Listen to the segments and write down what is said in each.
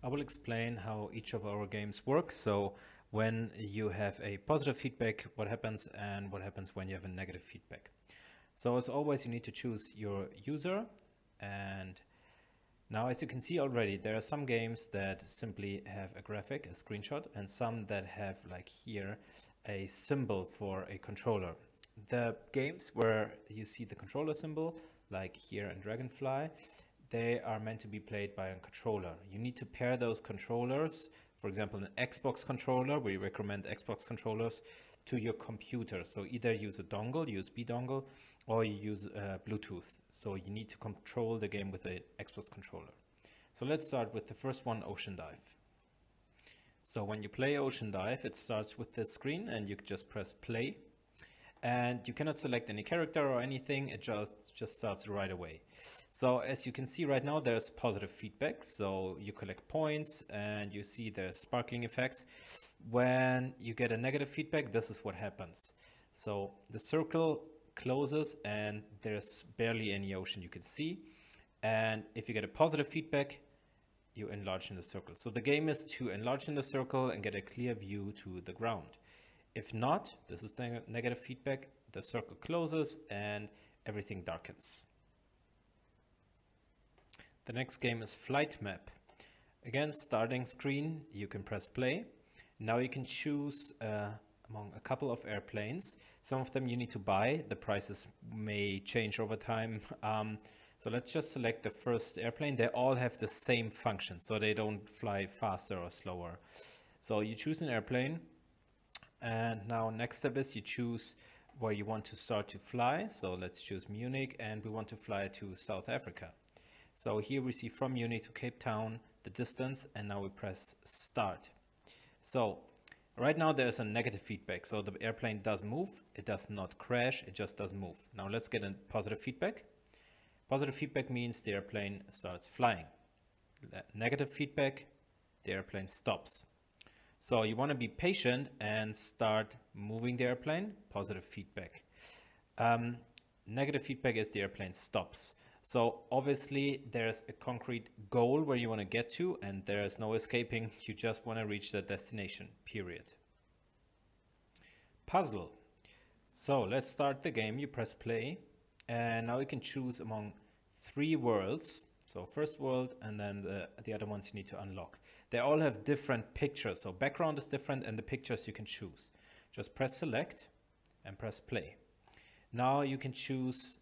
I will explain how each of our games work. So when you have a positive feedback, what happens, and what happens when you have a negative feedback. So as always, you need to choose your user. And now, as you can see already, there are some games that simply have a graphic, a screenshot, and some that have, like here, a symbol for a controller. The games where you see the controller symbol, like here in Dragonfly, they are meant to be played by a controller. You need to pair those controllers, for example, an Xbox controller, we recommend Xbox controllers, to your computer. So either use a dongle, USB dongle, or you use Bluetooth. So you need to control the game with an Xbox controller. So let's start with the first one, Ocean Dive. So when you play Ocean Dive, it starts with this screen and you just press play. And you cannot select any character or anything, it just starts right away. So as you can see right now, there's positive feedback. So you collect points and you see there's sparkling effects. When you get a negative feedback, this is what happens. So the circle closes and there's barely any ocean you can see. And if you get a positive feedback, you enlarge in the circle. So the game is to enlarge in the circle and get a clear view to the ground. If not, this is the negative feedback, the circle closes and everything darkens. The next game is Flight Map. Again, starting screen, you can press play. Now you can choose among a couple of airplanes. Some of them you need to buy. The prices may change over time. So let's just select the first airplane. They all have the same function, so they don't fly faster or slower. So you choose an airplane. And now next step is you choose where you want to start to fly. So let's choose Munich and we want to fly to South Africa. So here we see from Munich to Cape Town, the distance, and now we press start. So right now there's a negative feedback. So the airplane does move, it does not crash, it just does move. Now let's get a positive feedback. Positive feedback means the airplane starts flying. Negative feedback, the airplane stops. So you want to be patient and start moving the airplane, positive feedback. Negative feedback is the airplane stops. So obviously there's a concrete goal where you want to get to and there's no escaping. You just want to reach the destination, period. Puzzle. So let's start the game. You press play and now you can choose among 3 worlds. So first world and then the other ones you need to unlock. They all have different pictures. So background is different and the pictures you can choose. Just press select and press play. Now you can choose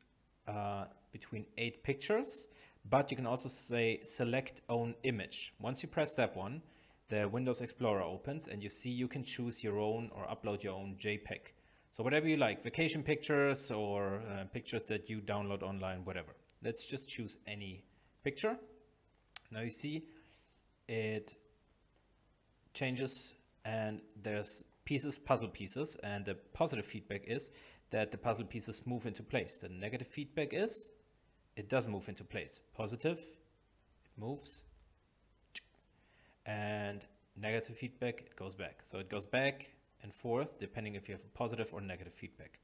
between 8 pictures, but you can also say select own image. Once you press that one, the Windows Explorer opens and you see you can choose your own or upload your own JPEG. So whatever you like, vacation pictures or pictures that you download online, whatever. Let's just choose any picture. Now you see it changes and there's pieces, puzzle pieces, and the positive feedback is that the puzzle pieces move into place. The negative feedback is it does move into place. Positive, it moves, and negative feedback, it goes back. So it goes back and forth depending if you have positive or negative feedback.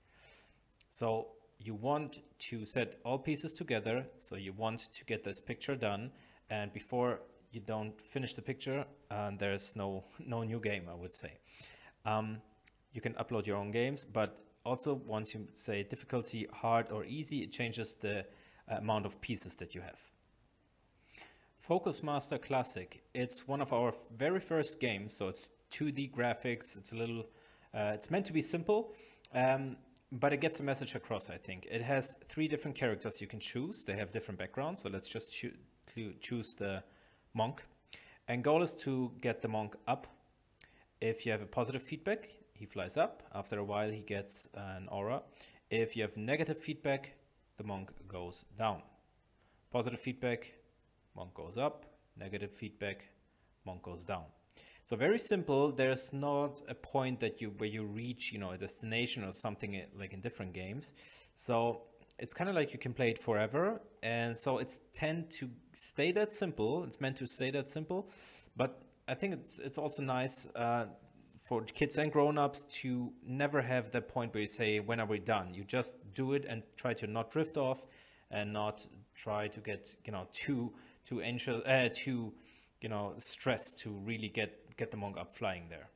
So you want to set all pieces together, so you want to get this picture done, and before you don't finish the picture, there's no new game, I would say. You can upload your own games, but also once you say difficulty, hard or easy, it changes the amount of pieces that you have. Focus Master Classic. It's one of our very first games, so it's 2D graphics. It's a little, it's meant to be simple. But it gets a message across, I think. It has 3 different characters you can choose. They have different backgrounds. So let's just choose the monk. And goal is to get the monk up. If you have a positive feedback, he flies up. After a while, he gets an aura. If you have negative feedback, the monk goes down. Positive feedback, monk goes up. Negative feedback, monk goes down. So very simple. There's not a point that where you reach, a destination or something like in different games. So it's kind of like you can play it forever. And so it's tend to stay that simple. It's meant to stay that simple. But I think it's also nice for kids and grown-ups to never have that point where you say, when are we done? You just do it and try to not drift off and not try to get, too anxious, too stress to really get the monk up flying there.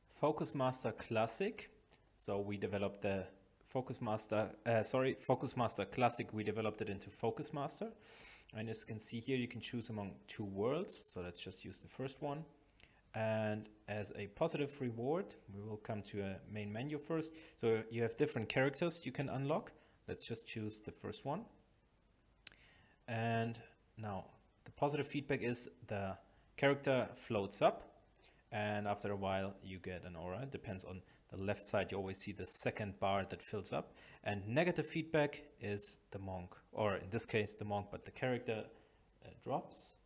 Focus Master Classic. So we developed the Focus Master Classic. We developed it into Focus Master. And as you can see here, you can choose among 2 worlds. So let's just use the first one. And as a positive reward, we will come to a main menu first. So you have different characters you can unlock. Let's just choose the first one. And now the positive feedback is the character floats up, and after a while you get an aura. It depends on the left side. You always see the second bar that fills up. And negative feedback is the monk, or in this case the monk, but the character drops.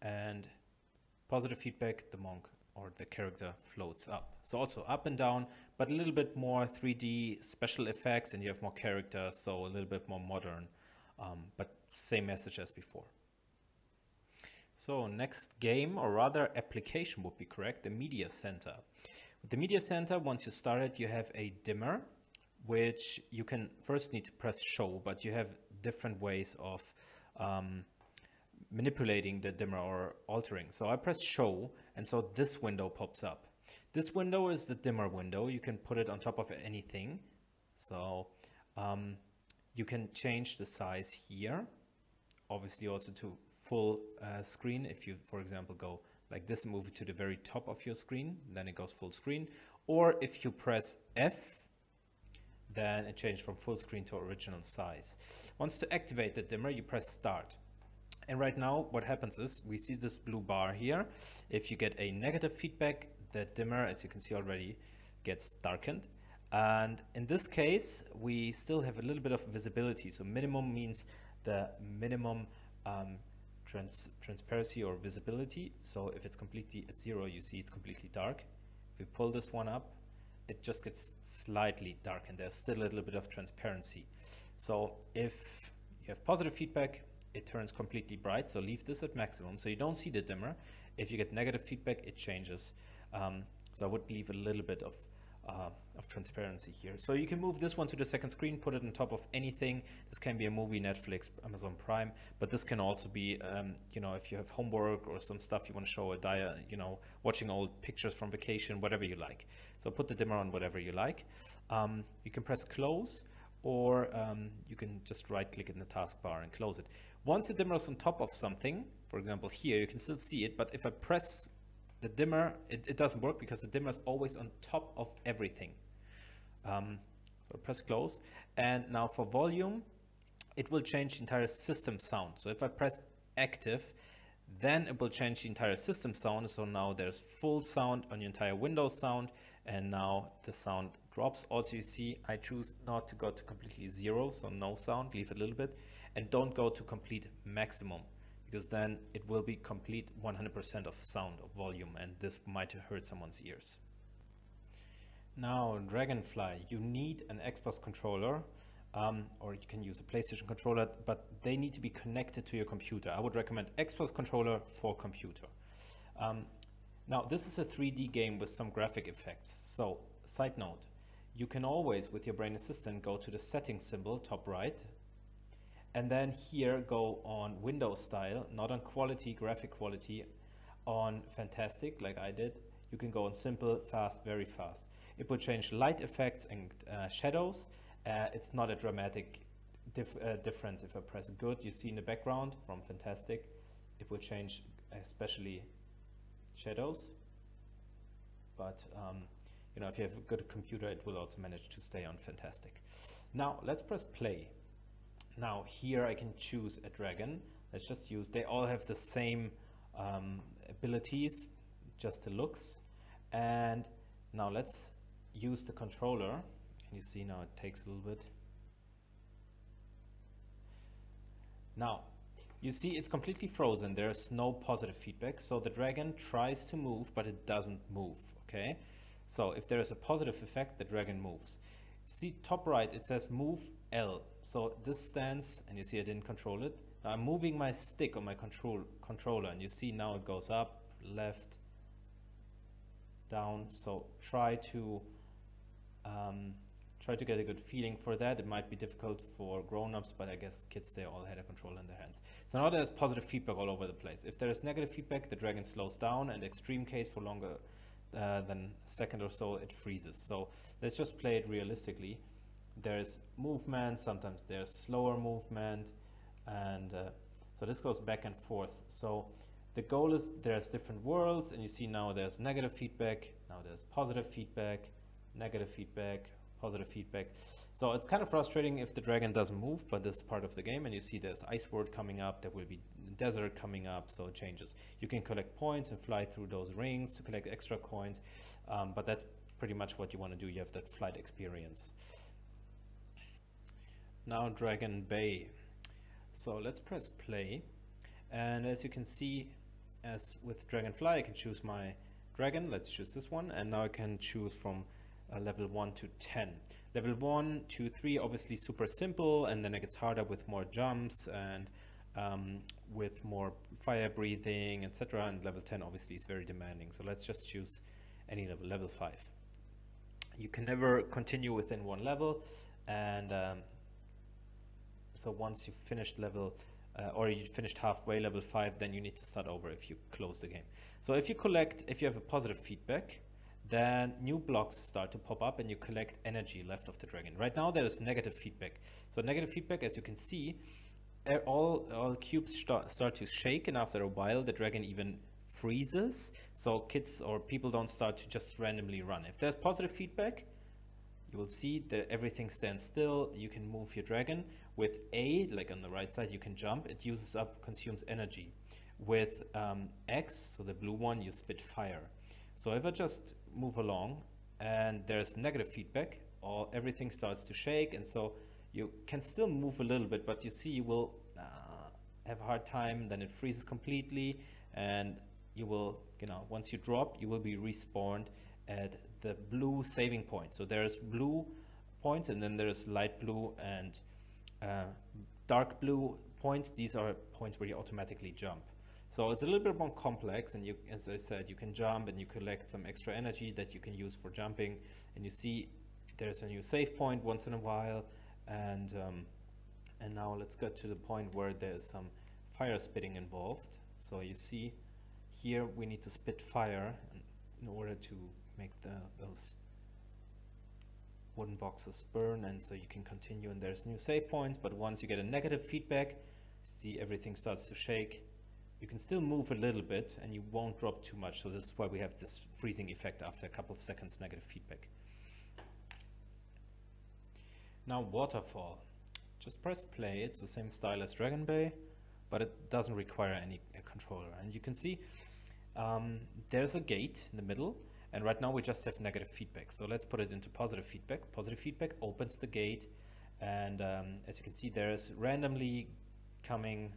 And positive feedback, the monk or the character floats up. So also up and down, but a little bit more 3D special effects, and you have more characters, so a little bit more modern, but same message as before. So next game, or rather application would be correct, the Media Center. With the Media Center, once you start it, you have a dimmer, which you can first need to press show, but you have different ways of manipulating the dimmer or altering. So I press show, and so this window pops up. This window is the dimmer window. You can put it on top of anything. So you can change the size here, obviously also to full screen. If you, for example, go like this, move it to the very top of your screen, then it goes full screen. Or if you press F, then it changes from full screen to original size. Once to activate the dimmer, you press start. And right now what happens is we see this blue bar here. If you get a negative feedback, the dimmer, as you can see already, gets darkened. And in this case, we still have a little bit of visibility. So minimum means the minimum transparency or visibility. So if it's completely at 0, you see it's completely dark. If we pull this one up, it just gets slightly darkened. There's still a little bit of transparency. So if you have positive feedback, it turns completely bright. So leave this at maximum, so you don't see the dimmer. If you get negative feedback, it changes. So I would leave a little bit of transparency here. So you can move this one to the second screen, put it on top of anything. This can be a movie, Netflix, Amazon Prime, but this can also be, if you have homework or some stuff you want to show a diary, watching old pictures from vacation, whatever you like. So put the dimmer on whatever you like. You can press close, or you can just right click in the taskbar and close it. Once the dimmer is on top of something, for example here, you can still see it, but if I press the dimmer, it doesn't work because the dimmer is always on top of everything. So press close, and now for volume, it will change the entire system sound. So if I press active, then it will change the entire system sound. So now there's full sound on your entire Windows sound, and now the sound drops. Also, you see I choose not to go to completely 0, so no sound, leave it a little bit, and don't go to complete maximum, because then it will be complete 100% of sound, of volume, and this might hurt someone's ears. Now, Dragonfly, you need an Xbox controller, or you can use a PlayStation controller, but they need to be connected to your computer. I would recommend Xbox controller for computer. Now, this is a 3D game with some graphic effects. So, side note, you can always, with your BrainAssistant, go to the settings symbol, top right, and then here go on Windows style, not on quality, graphic quality, on fantastic, like I did. You can go on simple, fast, very fast. It will change light effects and shadows. It's not a dramatic difference. If I press good, you see in the background from fantastic, it will change especially shadows. But if you have a good computer, it will also manage to stay on fantastic. Now let's press play. Now here I can choose a dragon. Let's just use, they all have the same abilities, just the looks. And now let's use the controller, and you see now it takes a little bit. Now you see it's completely frozen. There's no positive feedback, so the dragon tries to move, but it doesn't move. Okay, so if there is a positive effect, the dragon moves. See top right, it says move L, so this stands, and you see I didn't control it. Now I'm moving my stick on my controller, and you see now it goes up, left, down. So try to try to get a good feeling for that. It might be difficult for grown-ups, but I guess kids, they all had a controller in their hands. So now there's positive feedback all over the place. If there is negative feedback, the dragon slows down, and extreme case for longer than a second or so, it freezes. So let's just play it realistically. There's movement, sometimes there's slower movement, and so this goes back and forth. So the goal is there's different worlds, and you see now there's negative feedback, now there's positive feedback, negative feedback, positive feedback. So it's kind of frustrating if the dragon doesn't move, but this is part of the game. And you see there's ice world coming up, there will be desert coming up, so it changes. You can collect points and fly through those rings to collect extra coins, but that's pretty much what you want to do. You have that flight experience. Now Dragon Bay. So let's press play, and as you can see, as with Dragonfly, I can choose my dragon. Let's choose this one, and now I can choose from level 1 to 10. Level 1, 2, 3, obviously super simple, and then it gets harder with more jumps and with more fire breathing, etc. And level 10 obviously is very demanding. So let's just choose any level, level 5. You can never continue within one level, and so once you've finished level or you finished halfway level 5, then you need to start over if you close the game. So if you have a positive feedback, then new blocks start to pop up and you collect energy left of the dragon. Right now there is negative feedback. So negative feedback, as you can see, all cubes start to shake, and after a while the dragon even freezes. So kids or people don't start to just randomly run. If there's positive feedback, you will see that everything stands still. You can move your dragon. With A, like on the right side, you can jump. It consumes energy. With X, so the blue one, you spit fire. So if I just move along and there's negative feedback, everything starts to shake, and so you can still move a little bit, but you see you will have a hard time, then it freezes completely, and you will, once you drop, you will be respawned at the blue saving point. So there's blue points, and then there's light blue and dark blue points. These are points where you automatically jump. So it's a little bit more complex, and as I said, you can jump and you collect some extra energy that you can use for jumping. And you see there's a new save point once in a while, and now let's get to the point where there's some fire spitting involved. So you see here we need to spit fire in order to make those wooden boxes burn, and so you can continue, and there's new save points. But once you get a negative feedback, see everything starts to shake. You can still move a little bit and you won't drop too much. So this is why we have this freezing effect after a couple seconds negative feedback. Now Waterfall. Just press play. It's the same style as Dragon Bay, but it doesn't require any controller. And you can see there's a gate in the middle, and right now we just have negative feedback. So let's put it into positive feedback. Positive feedback opens the gate, and as you can see, there is randomly coming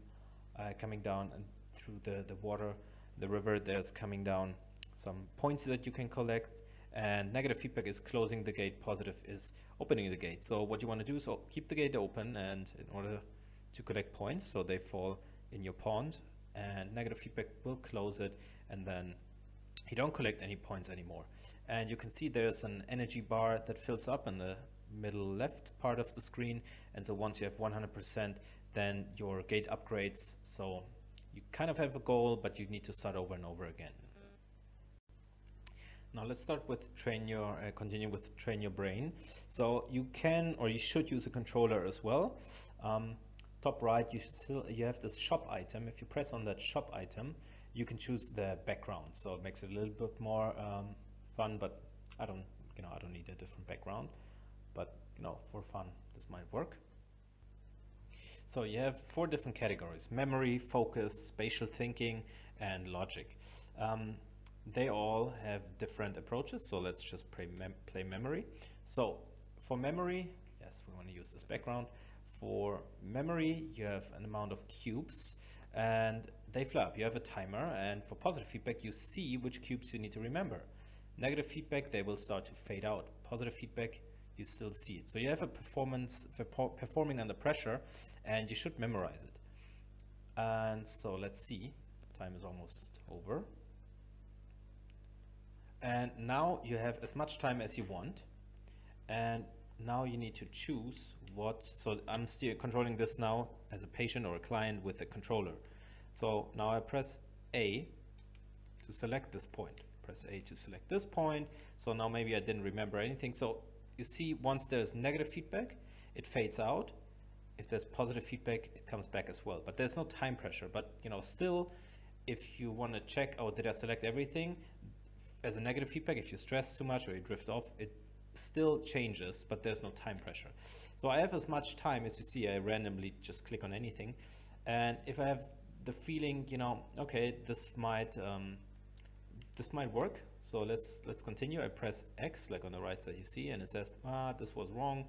down and through the water, the river, there's coming down some points that you can collect, and negative feedback is closing the gate, positive is opening the gate. So what you want to do is keep the gate open, and in order to collect points, so they fall in your pond, and negative feedback will close it, and then you don't collect any points anymore. And you can see there's an energy bar that fills up in the middle left part of the screen, and so once you have 100%, then your gate upgrades. So you kind of have a goal, but you need to start over and over again. Now let's start with continue with train your brain. So you can, or you should, use a controller as well. Top right, you have this shop item. If you press on that shop item, you can choose the background. So it makes it a little bit more fun, but I don't need a different background. But for fun, this might work. So you have 4 different categories: memory, focus, spatial thinking, and logic. They all have different approaches, so let's just play memory. So for memory, yes, we want to use this background. For memory, you have an amount of cubes, and they fly up. You have a timer, and for positive feedback, you see which cubes you need to remember. Negative feedback, they will start to fade out. Positive feedback, you still see it. So you have a performing under pressure, and you should memorize it. And so let's see, time is almost over. And now you have as much time as you want. And now you need to choose what, so I'm still controlling this now as a patient or a client with the controller. So now I press A to select this point. Press A to select this point. So now maybe I didn't remember anything. So you see, once there's negative feedback, it fades out. If there's positive feedback, it comes back as well. But there's no time pressure. But you know, still, if you want to check, oh, did I select everything? As a negative feedback, if you stress too much or you drift off, it still changes, but there's no time pressure. So I have as much time as you see. I randomly just click on anything, and if I have the feeling, you know, okay, this might work, so let's continue. I press X, like on the right side you see, and it says, this was wrong,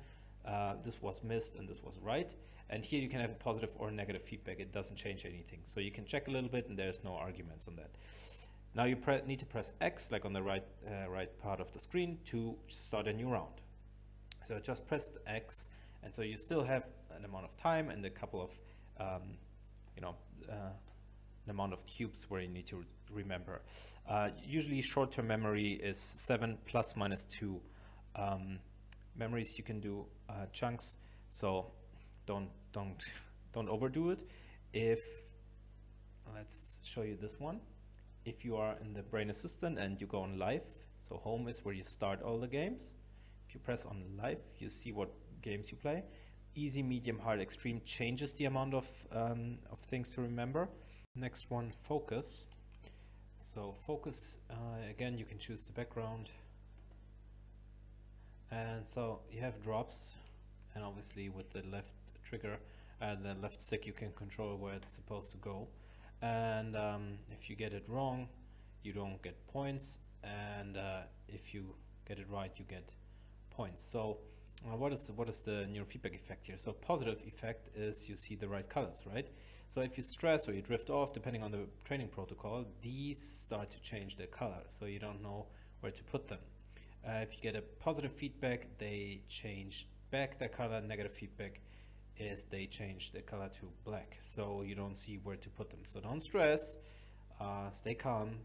this was missed, and this was right. And here you can have a positive or negative feedback. It doesn't change anything, so you can check a little bit, and there's no arguments on that. Now you need to press X, like on the right part of the screen, to start a new round. So I just pressed X, and so you still have an amount of time and a couple of an amount of cubes where you need to remember. Usually short-term memory is 7 plus minus 2 memories. You can do chunks, so don't overdo it. Let's show you this one. If you are in the BrainAssistant and you go on live, so home is where you start all the games. If you press on live, you see what games you play. Easy, medium, hard, extreme changes the amount of things to remember. Next one, focus. So focus, again, you can choose the background. And so you have drops, and obviously with the left trigger and the left stick you can control where it's supposed to go. And if you get it wrong, you don't get points, and if you get it right, you get points. So what is the neurofeedback effect here? So positive effect is you see the right colors, right? So if you stress or you drift off, depending on the training protocol, these start to change their color, so you don't know where to put them. If you get a positive feedback, they change back their color. Negative feedback is they change the color to black, so you don't see where to put them. So don't stress, stay calm,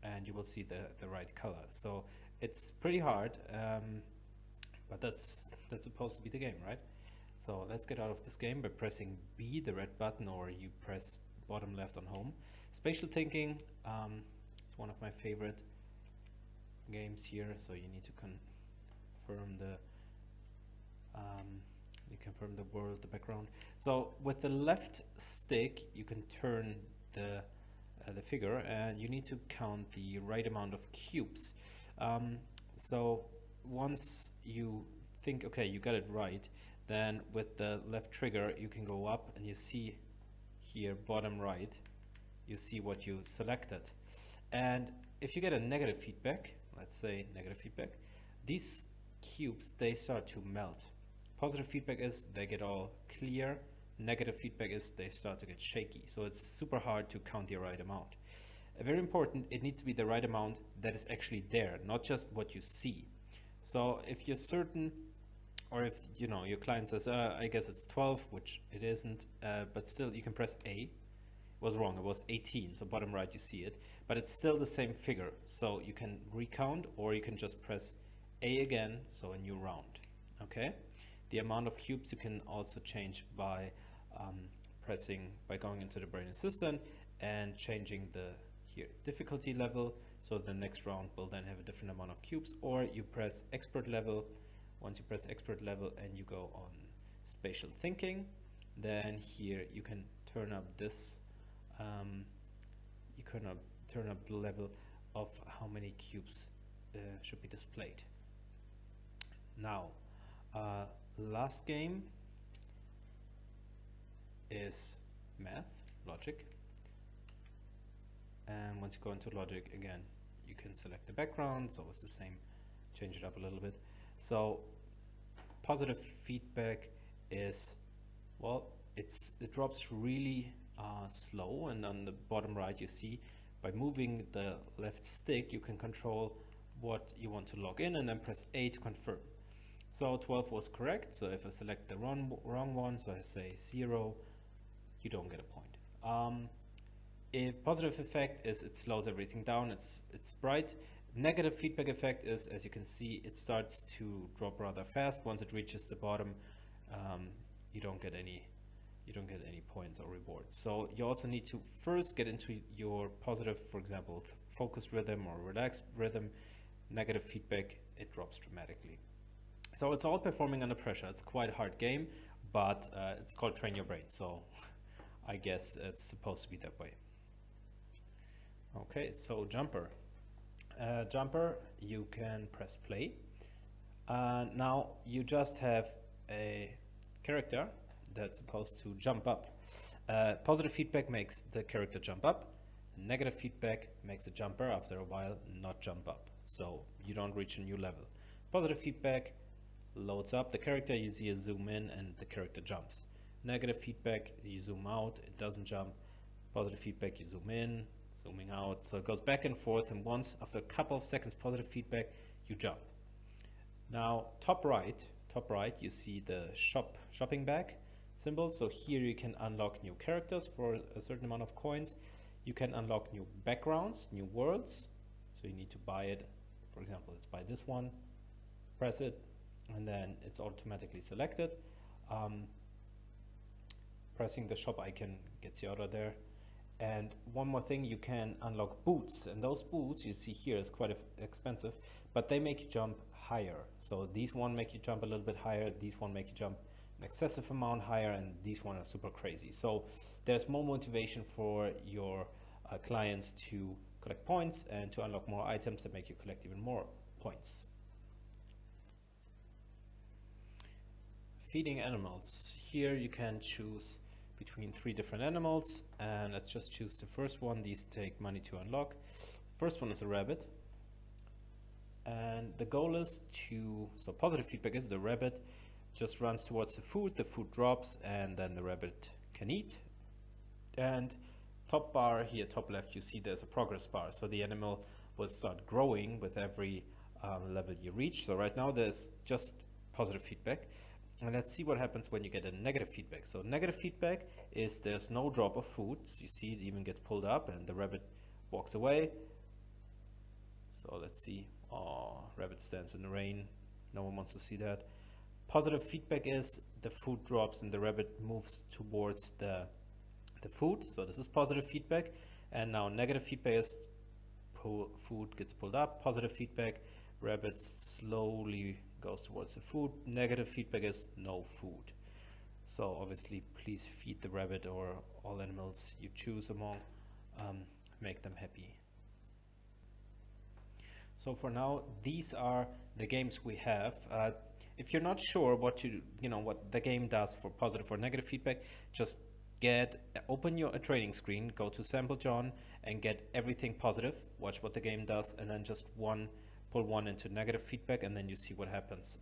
and you will see the right color. So it's pretty hard, but that's supposed to be the game, right? So let's get out of this game by pressing B, the red button, or you press bottom left on home. Spatial thinking, it's one of my favorite games here. So you need to confirm the world, the background. So with the left stick, you can turn the figure, and you need to count the right amount of cubes. So once you think, okay, you got it right, then with the left trigger, you can go up, and you see here, bottom right, you see what you selected. And if you get a negative feedback, let's say negative feedback, these cubes, they start to melt. Positive feedback is they get all clear. Negative feedback is they start to get shaky. So it's super hard to count the right amount. Very important, it needs to be the right amount that is actually there, not just what you see. So if you're certain, or if you know your client says, I guess it's 12, which it isn't, but still you can press A. It was wrong, it was 18, so bottom right you see it, but it's still the same figure. So you can recount, or you can just press A again, so a new round. Okay. The amount of cubes you can also change by going into the BrainAssistant and changing the difficulty level. So the next round will then have a different amount of cubes, or you press expert level. Once you press expert level and you go on spatial thinking, then here you can turn up this. You can turn up the level of how many cubes should be displayed. Now. Last game is math, logic, and once you go into logic again, you can select the background, so it's the same, change it up a little bit. So positive feedback is, well, it drops really slow, and on the bottom right you see by moving the left stick you can control what you want to log in, and then press A to confirm. So 12 was correct, so if I select the wrong one, so I say 0, you don't get a point. If positive effect is it slows everything down, it's bright, Negative feedback effect is, as you can see, it starts to drop rather fast. Once it reaches the bottom, you don't get any points or rewards. So you also need to first get into your positive, for example, focused rhythm or relaxed rhythm. Negative feedback, it drops dramatically. So it's all performing under pressure. It's quite a hard game, but it's called Train Your Brain, so I guess it's supposed to be that way. Okay, so Jumper. Jumper, you can press play. Now you just have a character that's supposed to jump up. Positive feedback makes the character jump up. Negative feedback makes the jumper after a while not jump up, so you don't reach a new level. Positive feedback loads up the character, you see a zoom in and the character jumps. Negative feedback, you zoom out, it doesn't jump. Positive feedback, you zoom in, zooming out, so it goes back and forth, and once after a couple of seconds positive feedback, you jump. Now top right you see the shopping bag symbol. So here you can unlock new characters for a certain amount of coins. You can unlock new backgrounds, new worlds, so you need to buy it. For example, let's buy this one, press it, and then it's automatically selected. Pressing the shop icon gets you out of there. And one more thing, you can unlock boots, and those boots you see here is quite expensive, but they make you jump higher. So these one make you jump a little bit higher, these one make you jump an excessive amount higher, and these one are super crazy. So there's more motivation for your clients to collect points and to unlock more items that make you collect even more points. Feeding animals. Here you can choose between 3 different animals, and let's just choose the first one. These take money to unlock. First one is a rabbit, and the goal is to, so positive feedback is the rabbit just runs towards the food drops, and then the rabbit can eat. And top bar here, top left, you see there's a progress bar, so the animal will start growing with every level you reach. So right now there's just positive feedback. And let's see what happens when you get a negative feedback. So negative feedback is there's no drop of food. So you see it even gets pulled up and the rabbit walks away. So let's see. Oh, rabbit stands in the rain. No one wants to see that. Positive feedback is the food drops and the rabbit moves towards the food. So this is positive feedback. And now negative feedback is food gets pulled up. Positive feedback, rabbit slowly goes towards the food. Negative feedback is no food. So obviously please feed the rabbit or all animals you choose among, make them happy. So for now, these are the games we have. If you're not sure what what the game does for positive or negative feedback, just open your training screen, go to Sample John and get everything positive, watch what the game does, and then just pull one into negative feedback, and then you see what happens.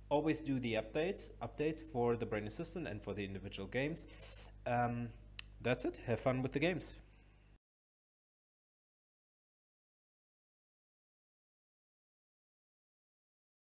Always do the updates for the BrainAssistant and for the individual games. That's it. Have fun with the games.